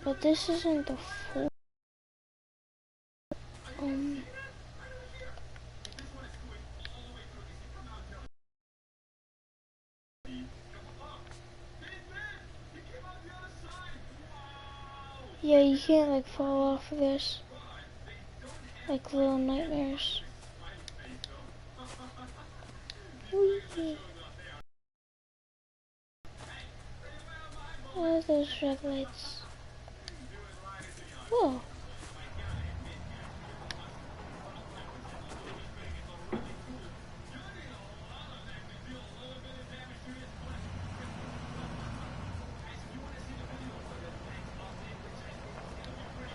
but this isn't the full. Yeah, you can't like fall off of this. Like Little Nightmares. Whee! What are those red lights? Whoa.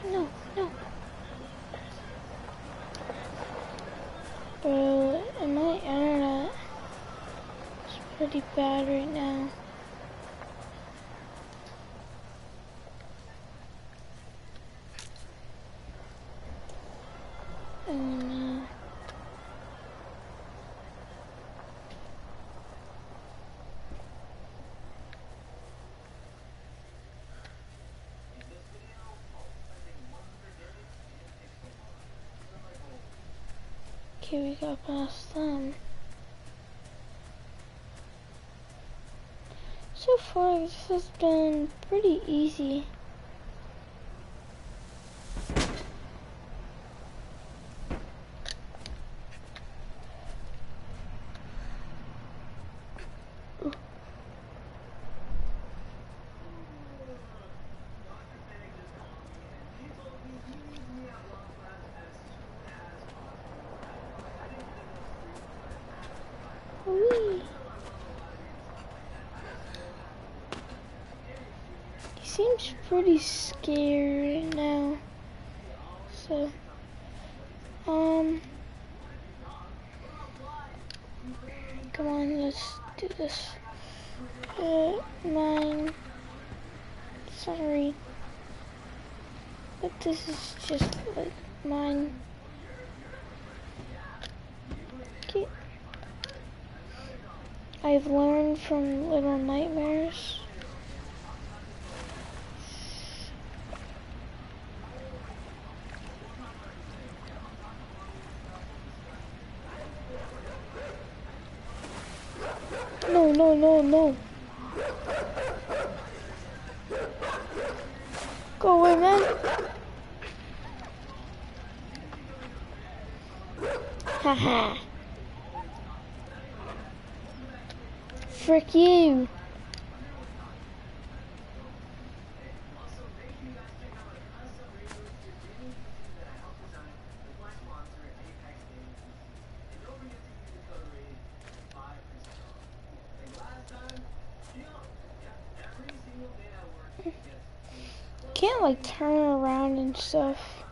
No, no. Bro, my internet is pretty bad right now. Oh no. Okay, we got past them. So far, this has been pretty easy. Whee! He seems pretty scared right now. So, come on, let's do this. Mine. Sorry. But this is just like mine. Okay. I've learned from Little Nightmares. No, no, no, no. Go away, man. Haha. Frick you. Can't like turn around and stuff.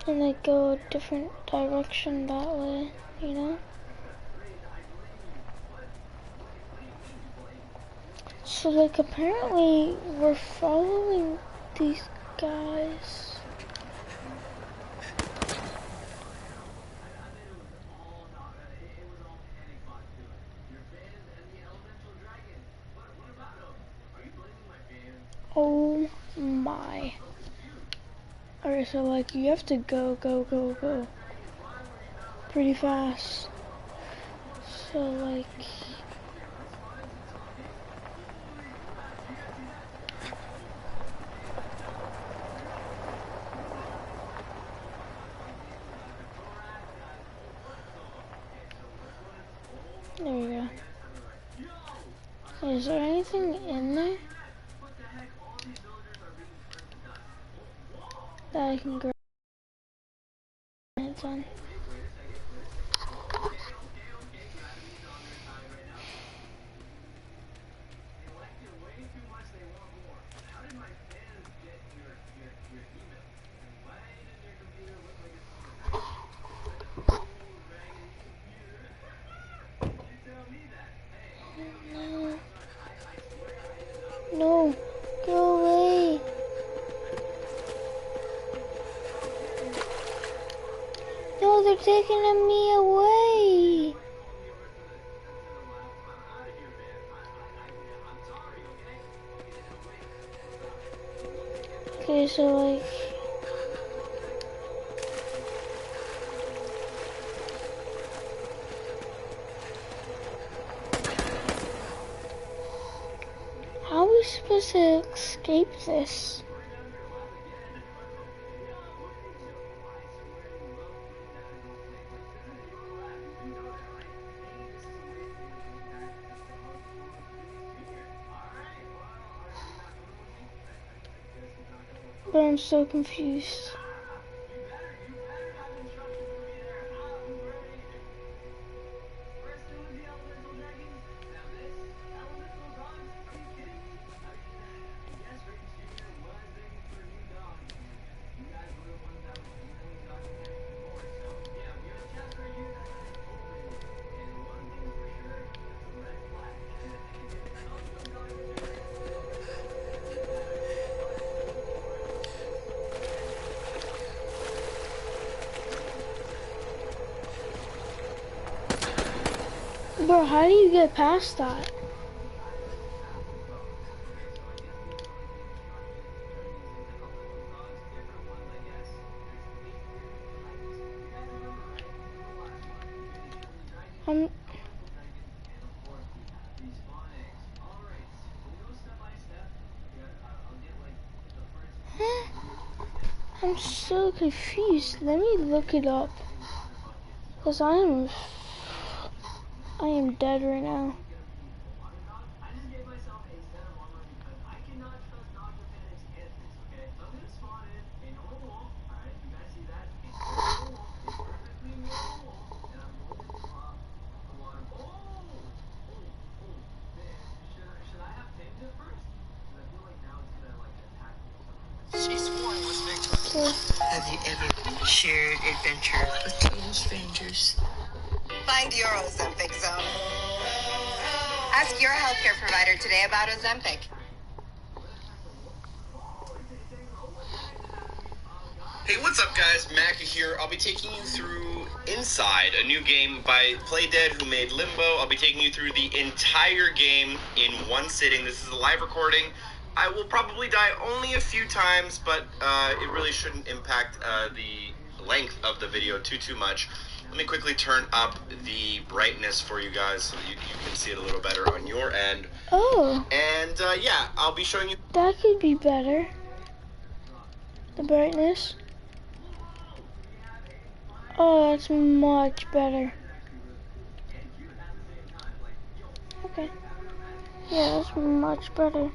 And like go a different direction that way, you know? So like apparently we're following these guys. Oh my. Alright, so like you have to go pretty fast. So like there we go. Is there anything in there that I can grab my hands on? No. No. Go away. No, they're taking me away. Okay, so like... How are we supposed to escape this? But I'm so confused. Bro, how do you get past that? I'm... Huh? I'm so confused. Let me look it up. Because I am dead right now. Have you ever shared adventure with total strangers? Find your Ozempic zone. Ask your healthcare provider today about Ozempic. Hey, what's up guys? Macca here. I'll be taking you through Inside, a new game by Playdead who made Limbo. I'll be taking you through the entire game in one sitting. This is a live recording. I will probably die only a few times, but it really shouldn't impact the length of the video too much. Let me quickly turn up the brightness for you guys so that you can see it a little better on your end. Oh. And yeah, I'll be showing you... That could be better. The brightness. Oh, that's much better. Okay. Yeah, that's much better.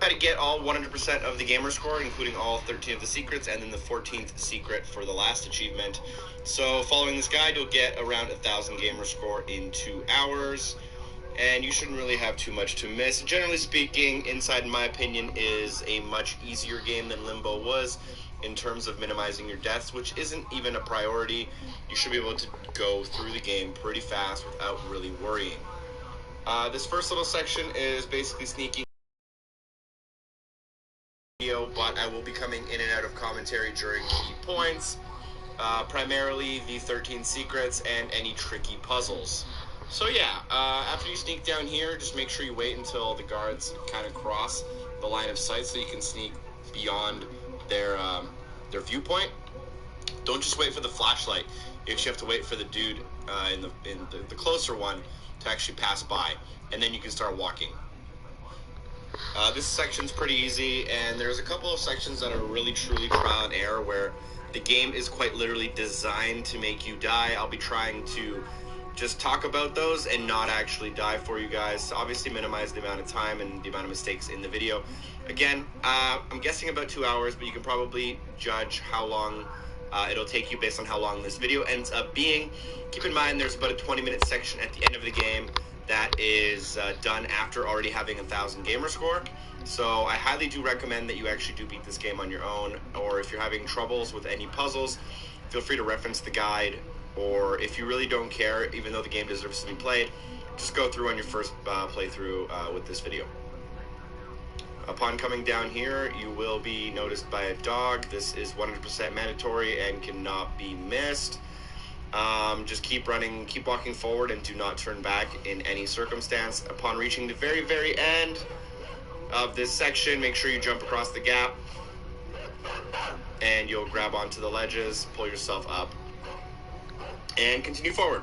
How to get all 100% of the gamer score, including all 13 of the secrets, and then the 14th secret for the last achievement. So following this guide, you'll get around 1,000 gamer score in 2 hours, and you shouldn't really have too much to miss. Generally speaking, Inside, in my opinion, is a much easier game than Limbo was in terms of minimizing your deaths, which isn't even a priority. You should be able to go through the game pretty fast without really worrying. This first little section is basically sneaking, but I will be coming in and out of commentary during key points, primarily the 13 secrets and any tricky puzzles. So yeah, after you sneak down here, just make sure you wait until the guards kind of cross the line of sight so you can sneak beyond their viewpoint. Don't just wait for the flashlight. You actually have to wait for the dude in the closer one to actually pass by, and then you can start walking. This section's pretty easy, and there's a couple of sections that are really truly trial and error where the game is quite literally designed to make you die. I'll be trying to just talk about those and not actually die for you guys, so obviously minimize the amount of time and the amount of mistakes in the video. Again, I'm guessing about 2 hours, but you can probably judge how long it'll take you based on how long this video ends up being. Keep in mind there's about a 20-minute section at the end of the game that is done after already having 1,000 gamer score. So I highly do recommend that you actually do beat this game on your own, or if you're having troubles with any puzzles, feel free to reference the guide, or if you really don't care, even though the game deserves to be played, just go through on your first playthrough with this video. Upon coming down here, you will be noticed by a dog. This is 100% mandatory and cannot be missed. Just keep running, keep walking forward, and do not turn back in any circumstance. Upon reaching the very end of this section, make sure you jump across the gap. and you'll grab onto the ledges, pull yourself up, and continue forward.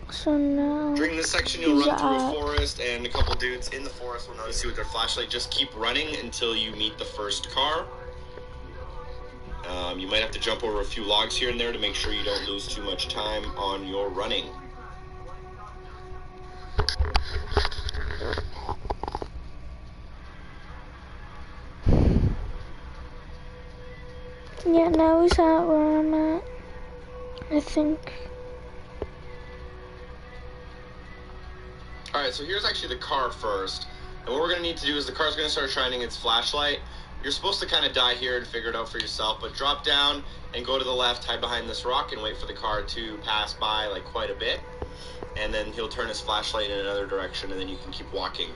So now... During this section, you'll run through a forest, and a couple dudes in the forest will notice you with their flashlight. Just keep running until you meet the first car. You might have to jump over a few logs here and there to make sure you don't lose too much time on your running. Yeah, now he's at where I'm at, I think. Alright, so here's actually the car first. And what we're going to need to do is the car's going to start shining its flashlight. You're supposed to kind of die here and figure it out for yourself, but drop down and go to the left, hide behind this rock, and wait for the car to pass by like quite a bit. And then he'll turn his flashlight in another direction, and then you can keep walking.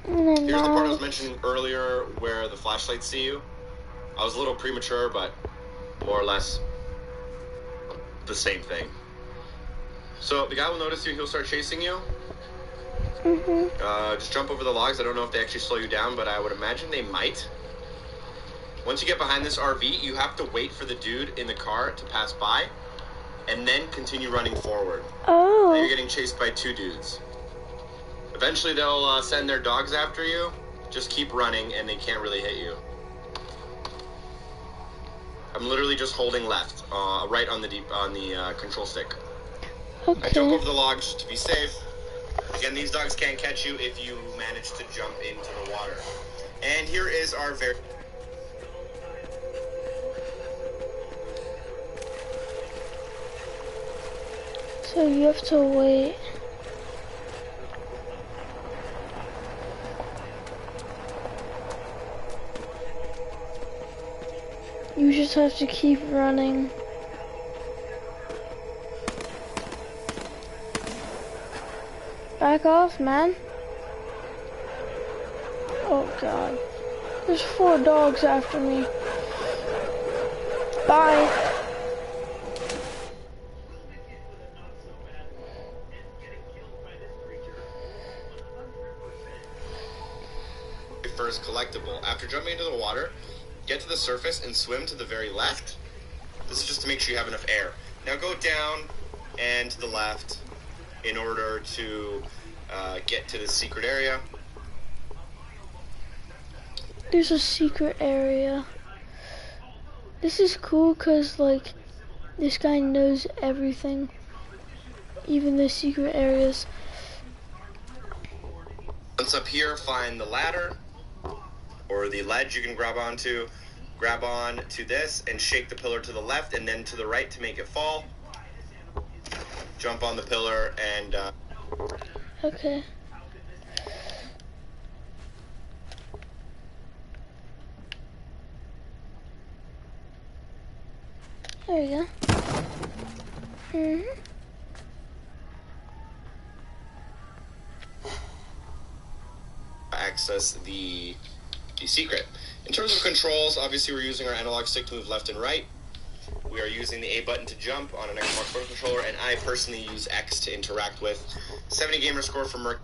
And then Here's the part I was now... mentioning earlier where the flashlights see you. I was a little premature, but more or less the same thing. So the guy will notice you, he'll start chasing you. Just jump over the logs. I don't know if they actually slow you down, but I would imagine they might. Once you get behind this RV, you have to wait for the dude in the car to pass by, and then continue running forward. Oh. Now you're getting chased by two dudes. Eventually they'll send their dogs after you. Just keep running, and they can't really hit you. I'm literally just holding left, right on the control stick. Okay. I jump over the logs to be safe. Again, these dogs can't catch you if you manage to jump into the water. And here is our very... So you have to wait. You just have to keep running. Back off, man. Oh god. There's 4 dogs after me. Bye. First collectible. After jumping into the water, get to the surface and swim to the very left. This is just to make sure you have enough air. Now go down and to the left in order to get to the secret area. There's a secret area. This is cool because, like, this guy knows everything. Even the secret areas. Once up here, find the ladder or the ledge you can grab onto. Grab on to this and shake the pillar to the left and then to the right to make it fall. Jump on the pillar and... Okay. There you go. Access the secret. In terms of controls, obviously we're using our analog stick to move left and right. We are using the A button to jump on an Xbox One controller, and I personally use X to interact with. 70 gamer score for Merc.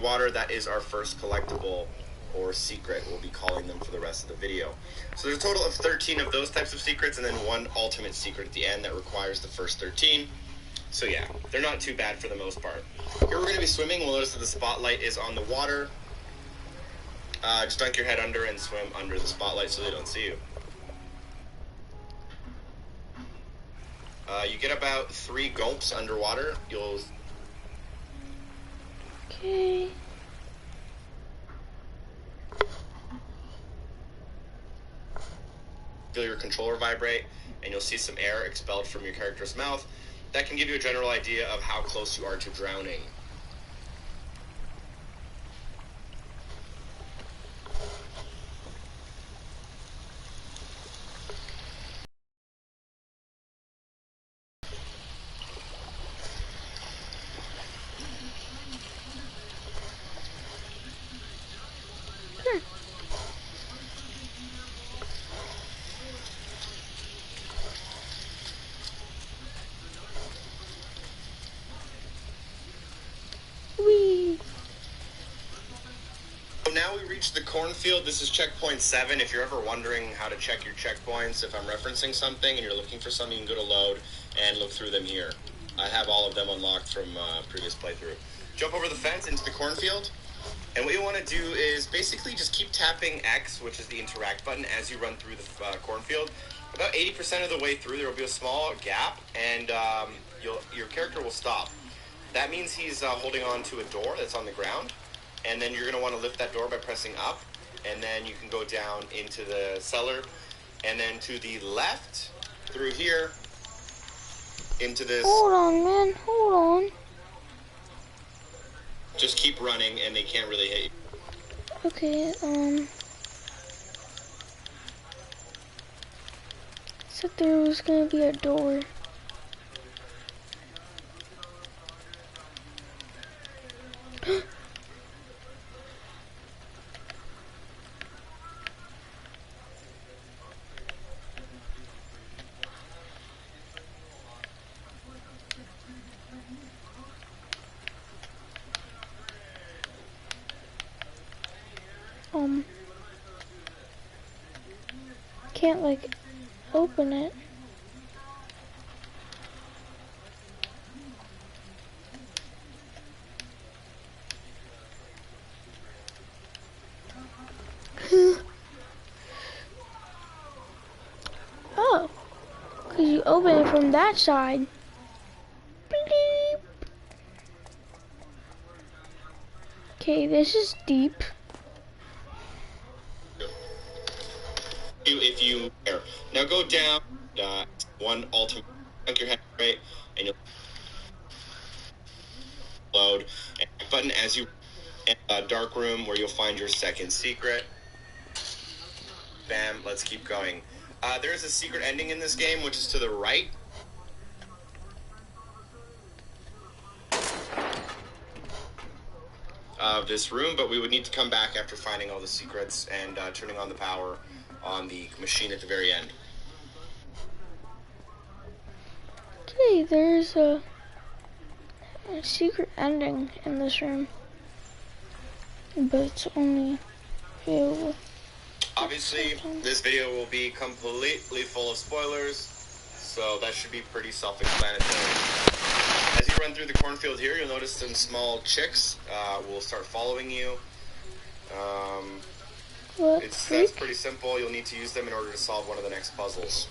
Water, that is our first collectible or secret. We'll be calling them for the rest of the video. So there's a total of 13 of those types of secrets and then one ultimate secret at the end that requires the first 13. So yeah, they're not too bad for the most part. Here we're going to be swimming. We'll notice that the spotlight is on the water. Just dunk your head under and swim under the spotlight so they don't see you. You get about 3 gulps underwater. You'll... Okay. Feel your controller vibrate, and you'll see some air expelled from your character's mouth. That can give you a general idea of how close you are to drowning. now we reach the cornfield. This is checkpoint 7. If you're ever wondering how to check your checkpoints, if I'm referencing something and you're looking for something, you can go to load and look through them here. I have all of them unlocked from previous playthrough. Jump over the fence into the cornfield. And what you want to do is basically just keep tapping X, which is the interact button, as you run through the cornfield. About 80% of the way through, there will be a small gap, and your character will stop. That means he's holding on to a door that's on the ground, and then you're going to want to lift that door by pressing up, and then you can go down into the cellar, and then to the left, through here, into this... Hold on, man. Hold on. Just keep running, and they can't really hit you. Okay, said there was gonna be a door. Can't like open it. Oh, because you open it from that side. Bleep. Okay, this is deep. If you now go down one ultimate, dunk your head right, and you'll load and button as you dark room where you'll find your second secret. Bam, let's keep going. There's a secret ending in this game, which is to the right. Of this room, but we would need to come back after finding all the secrets and turning on the power on the machine at the very end. Okay, there's a secret ending in this room, but it's only available. Obviously, this video will be completely full of spoilers, so that should be pretty self-explanatory. As you run through the cornfield here, you'll notice some small chicks will start following you. That's pretty simple. You'll need to use them in order to solve one of the next puzzles.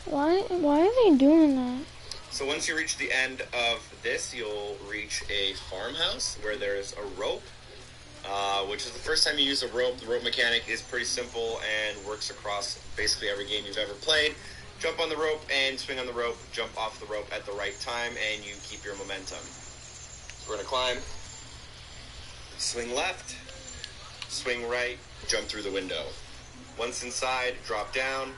Why are they doing that? So once you reach the end of this, you'll reach a farmhouse where there's a rope, which is the first time you use a rope. The rope mechanic is pretty simple and works across basically every game you've ever played. Jump on the rope and swing on the rope, jump off the rope at the right time, and you keep your momentum. We're going to climb, swing left, swing right, jump through the window. Once inside, drop down.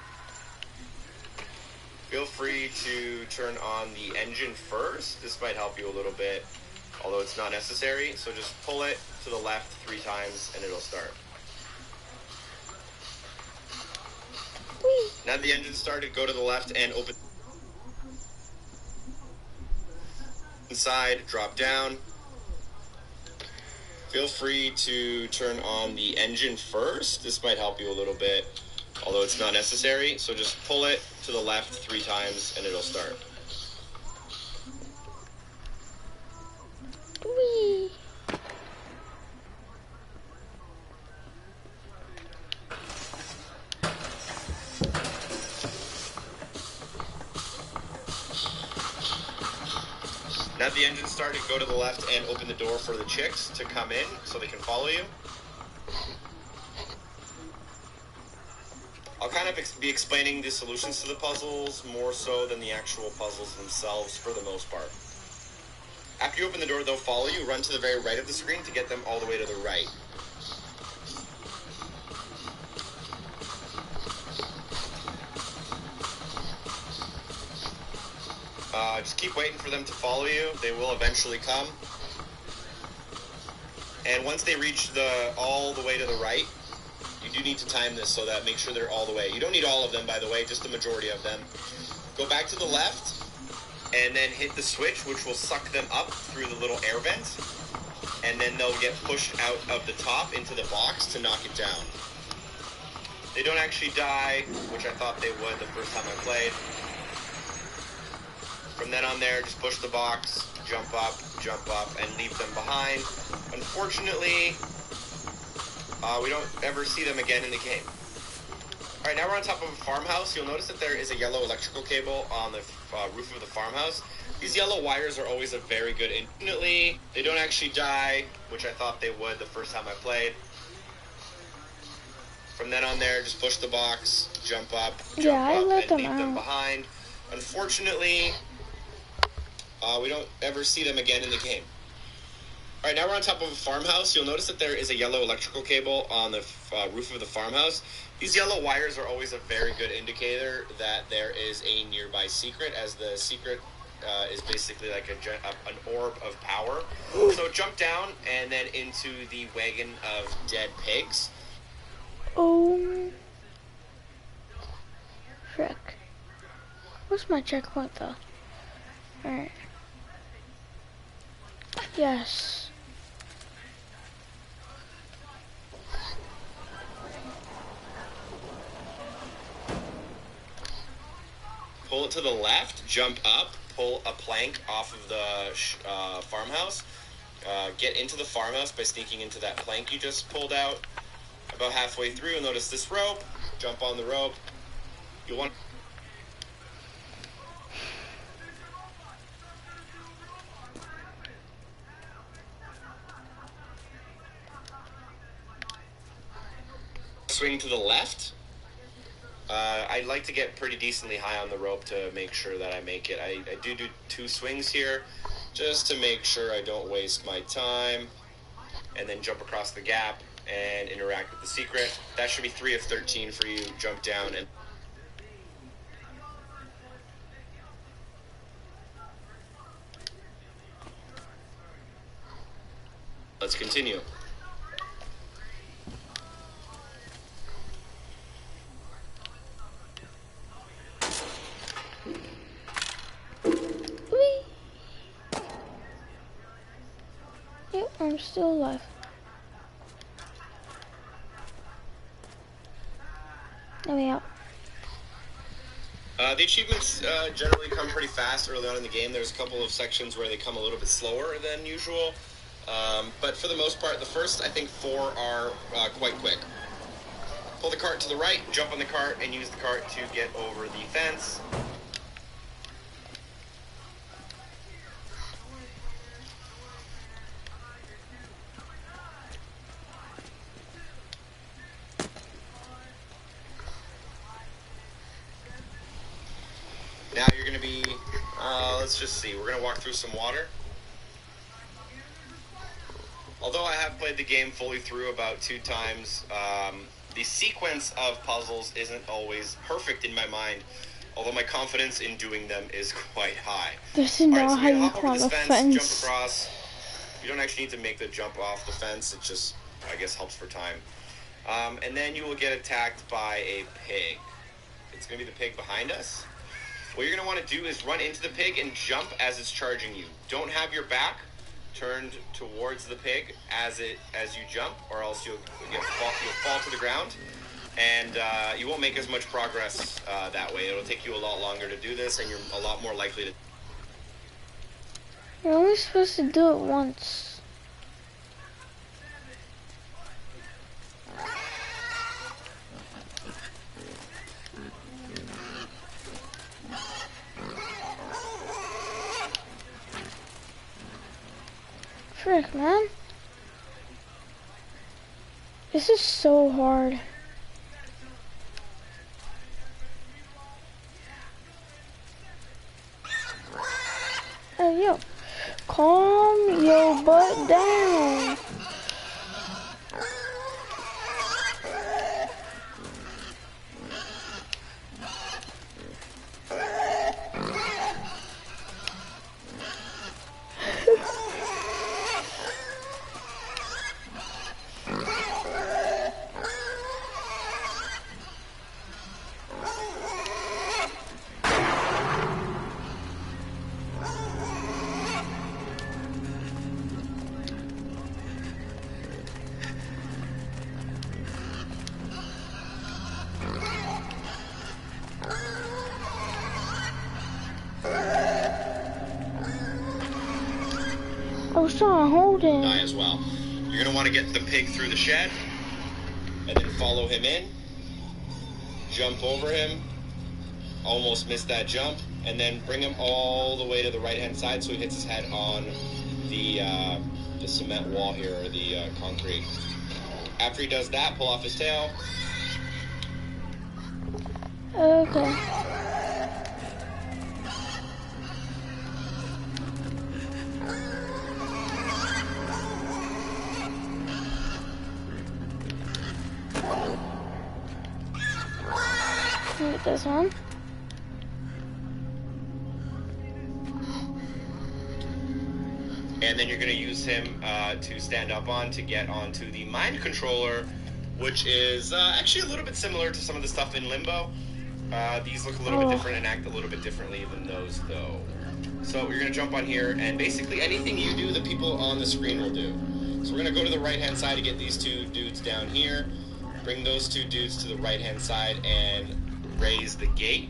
Feel free to turn on the engine first. This might help you a little bit, although it's not necessary. So just pull it to the left 3 times and it'll start. Whee. Now that the engine started, go to the left and open. Inside, drop down. Feel free to turn on the engine first. This might help you a little bit, although it's not necessary. So just pull it to the left 3 times and it'll start. Whee. Now that the engine started, go to the left and open the door for the chicks to come in so they can follow you. I'll kind of be explaining the solutions to the puzzles more so than the actual puzzles themselves for the most part. After you open the door, they'll follow you. Run to the very right of the screen to get them all the way to the right. Just keep waiting for them to follow you. They will eventually come. And once they reach all the way to the right, you do need to time this so that make sure they're all the way. You don't need all of them, by the way, just the majority of them. Go back to the left, and then hit the switch, which will suck them up through the little air vent. and then they'll get pushed out of the top into the box to knock it down. They don't actually die, which I thought they would the first time I played. From then on there, just push the box, jump up, and leave them behind. Unfortunately, we don't ever see them again in the game. Alright, now we're on top of a farmhouse. You'll notice that there is a yellow electrical cable on the roof of the farmhouse. These yellow wires are always a very good infinitely. They don't actually die, which I thought they would the first time I played. From then on there, just push the box, jump up, and leave them behind. Unfortunately, we don't ever see them again in the game. Alright, now we're on top of a farmhouse. You'll notice that there is a yellow electrical cable on the roof of the farmhouse. These yellow wires are always a very good indicator that there is a nearby secret, as the secret is basically like an orb of power. So jump down and then into the wagon of dead pigs. Oh, frick. What's my checkpoint though? Alright. Yes. Pull it to the left, jump up, pull a plank off of the farmhouse. Get into the farmhouse by sneaking into that plank you just pulled out. About halfway through, you'll notice this rope. Jump on the rope. You'll want... swing to the left. I like to get pretty decently high on the rope to make sure that I make it. I do 2 swings here just to make sure I don't waste my time. And then jump across the gap and interact with the secret. That should be 3 of 13 for you. Jump down and... let's continue. Yep, I'm still alive. Let me out. The achievements generally come pretty fast early on in the game. There's a couple of sections where they come a little bit slower than usual. But for the most part, the first, I think, 4 are quite quick. Pull the cart to the right, jump on the cart, and use the cart to get over the fence. Now you're going to be, let's just see, we're going to walk through some water. Although I have played the game fully through about 2 times, the sequence of puzzles isn't always perfect in my mind, although my confidence in doing them is quite high. This is not how you climb a fence, jump fence. across. You don't actually need to make the jump off the fence, it just, I guess, helps for time. And then you will get attacked by a pig. It's going to be the pig behind us. What you're going to want to do is run into the pig and jump as it's charging you. Don't have your back turned towards the pig as you jump, or else you'll fall to the ground, and you won't make as much progress that way. It'll take you a lot longer to do this, and you're a lot more likely to... You're only supposed to do it once. Frick, man. This is so hard. Hey, yo. Calm your butt down. I was trying to hold him. die as well. You're going to want to get the pig through the shed, and then follow him in, jump over him, almost missed that jump, and then bring him all the way to the right-hand side so he hits his head on the cement wall here, or the concrete. After he does that, pull off his tail. Okay. Get this one. And then you're going to use him to stand up on to get onto the mind controller, which is actually a little bit similar to some of the stuff in Limbo. These look a little bit different and act a little bit differently than those, though. So you're going to jump on here, and basically anything you do, the people on the screen will do. So we're going to go to the right-hand side to get these two dudes down here, bring those two dudes to the right-hand side, and raise the gate.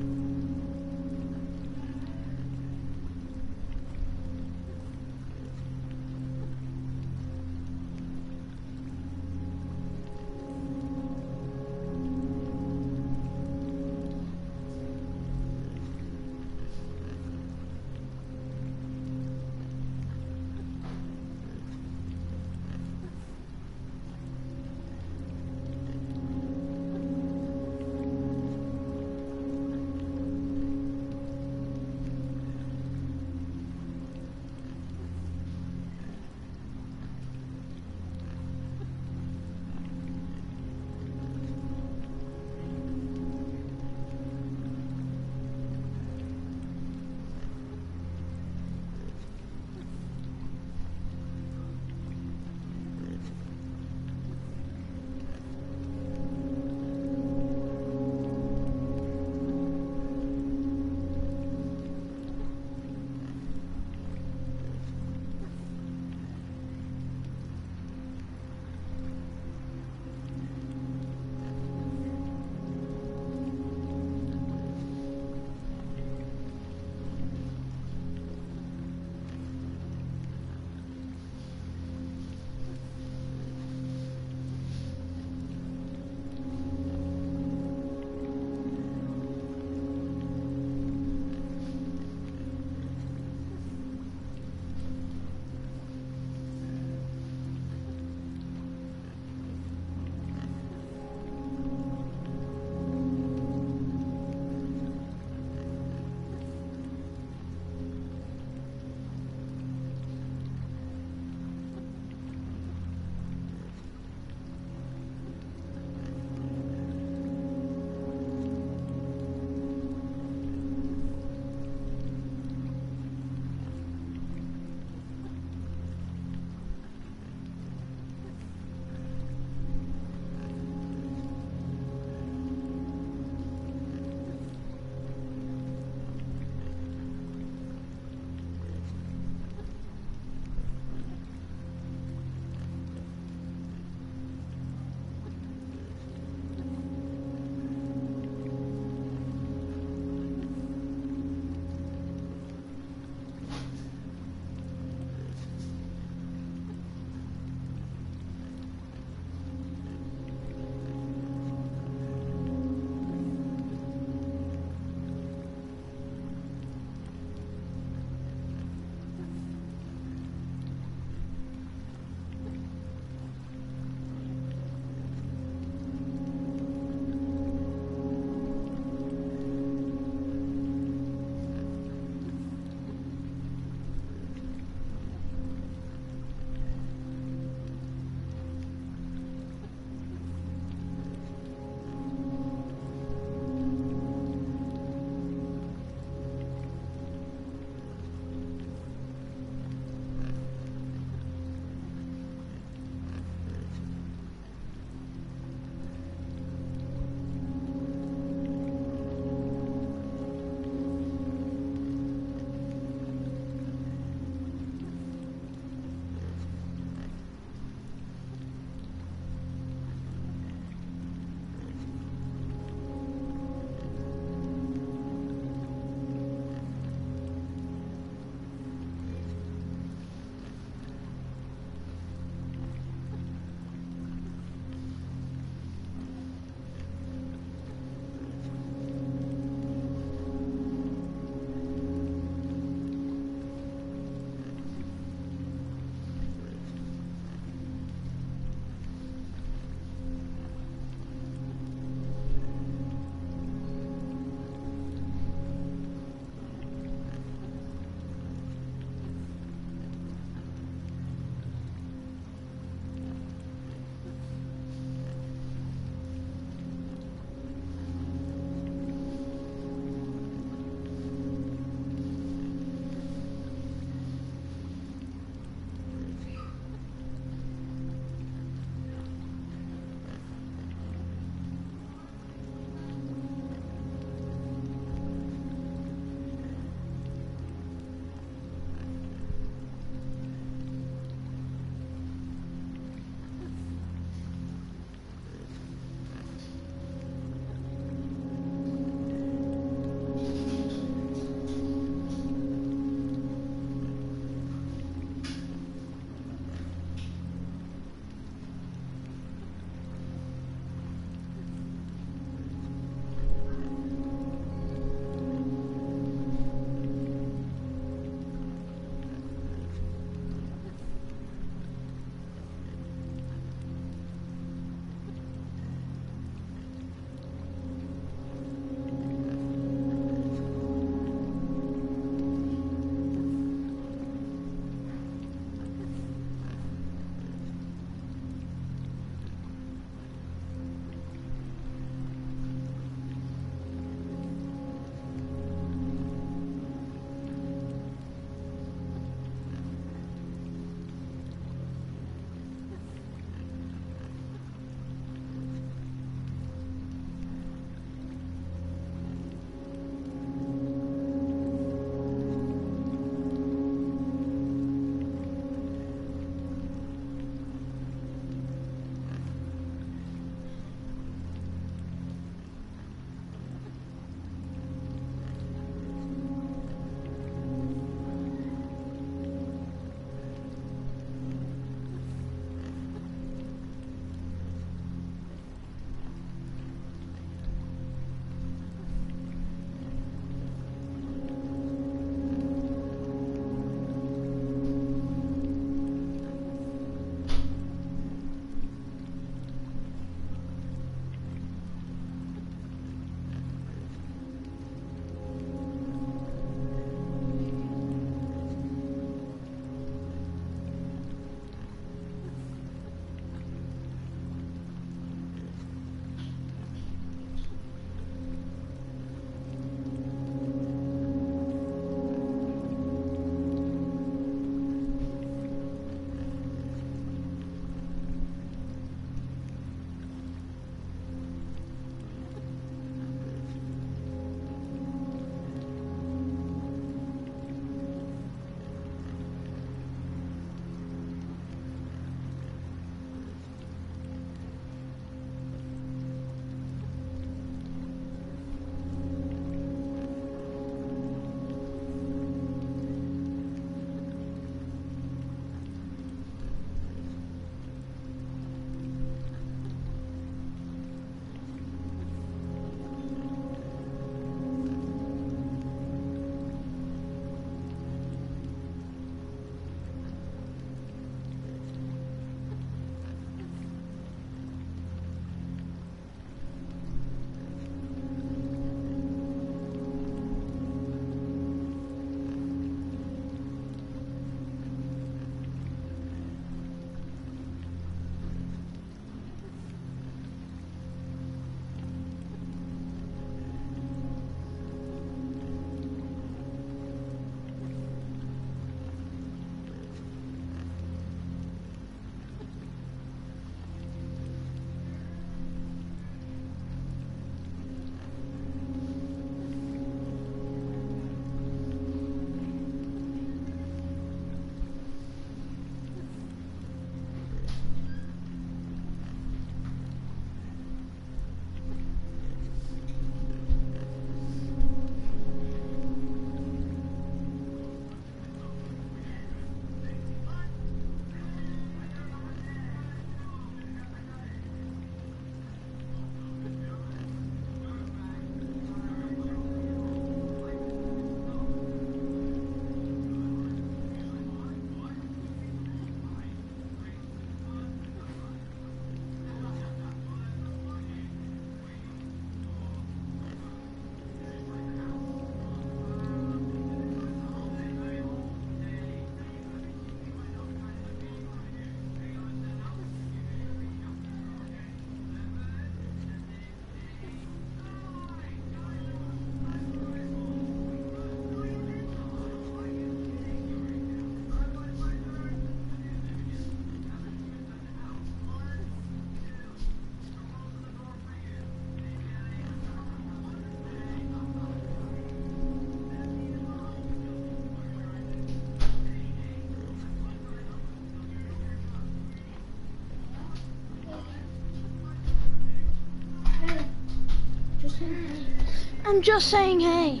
I'm just saying hey.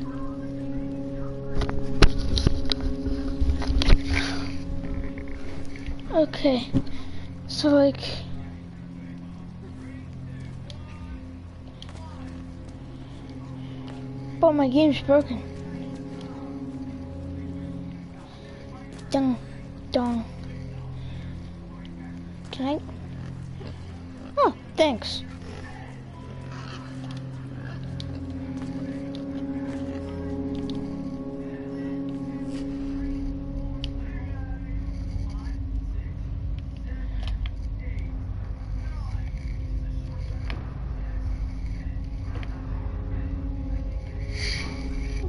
Okay, so like, but my game's broken. Dong, dong. Can I? Oh, thanks.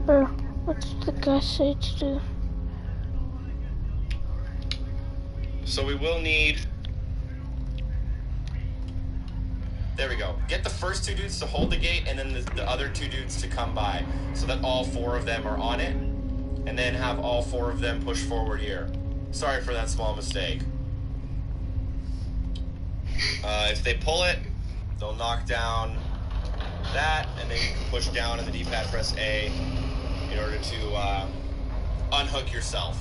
Bro, what's the guy say to do? So we will need... There we go. Get the first two dudes to hold the gate, and then the other two dudes to come by, so that all four of them are on it, and then have all four of them push forward here. Sorry for that small mistake. If they pull it, they'll knock down that, and then you can push down on the D-pad, press A, in order to unhook yourself.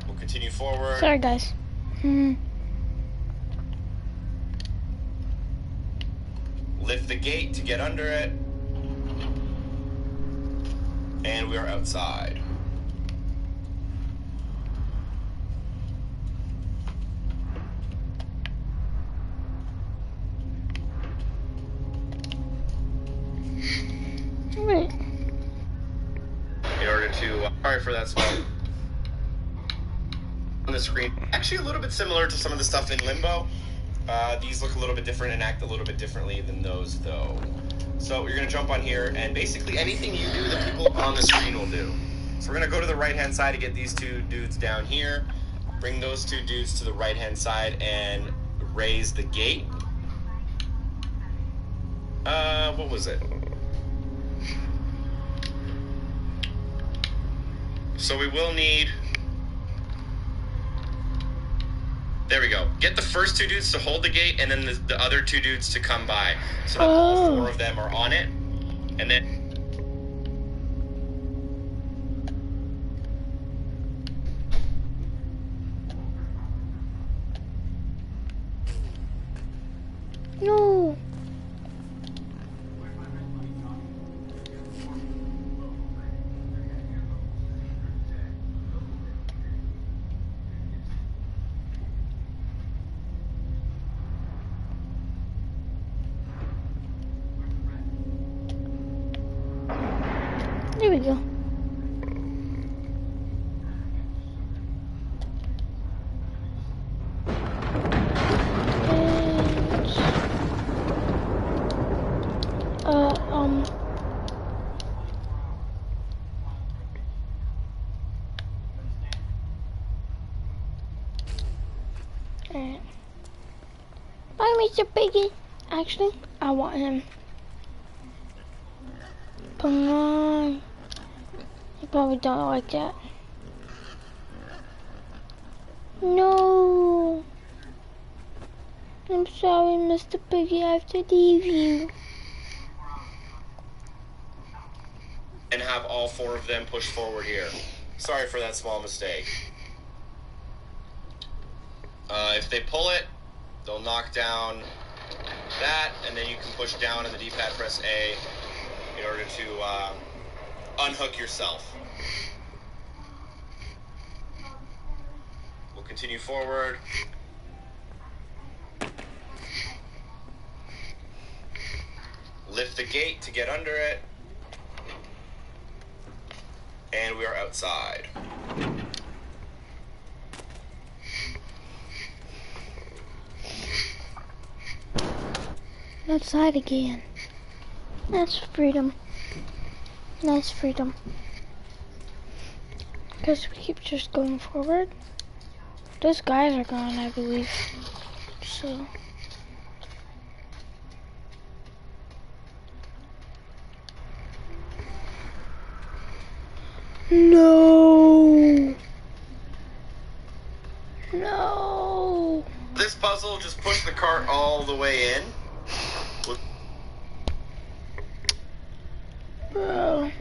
We'll continue forward. Sorry, guys. Lift the gate to get under it. And we are outside. Right. In order to... sorry for that small... on the screen. Actually a little bit similar to some of the stuff in Limbo. These look a little bit different and act a little bit differently than those, though. So you're going to jump on here, and basically anything you do, the people on the screen will do. So we're going to go to the right-hand side to get these two dudes down here. Bring those two dudes to the right-hand side and raise the gate. What was it? So we will need... There we go. Get the first two dudes to hold the gate, and then the other two dudes to come by, so that all four of them are on it, and then... No. There we go. Alright. Bye, Mr. Piggy. Actually, I want him. Come on. You probably don't like that. No. I'm sorry, Mr. Piggy. I have to leave you. And have all four of them push forward here. Sorry for that small mistake. If they pull it, they'll knock down that, and then you can push down on the D-pad, press A, in order to unhook yourself. We'll continue forward. Lift the gate to get under it. And we are outside. Outside again. That's freedom. Nice freedom. Because we keep just going forward. Those guys are gone, I believe. So. No. No. This puzzle, just push the cart all the way in. Bro.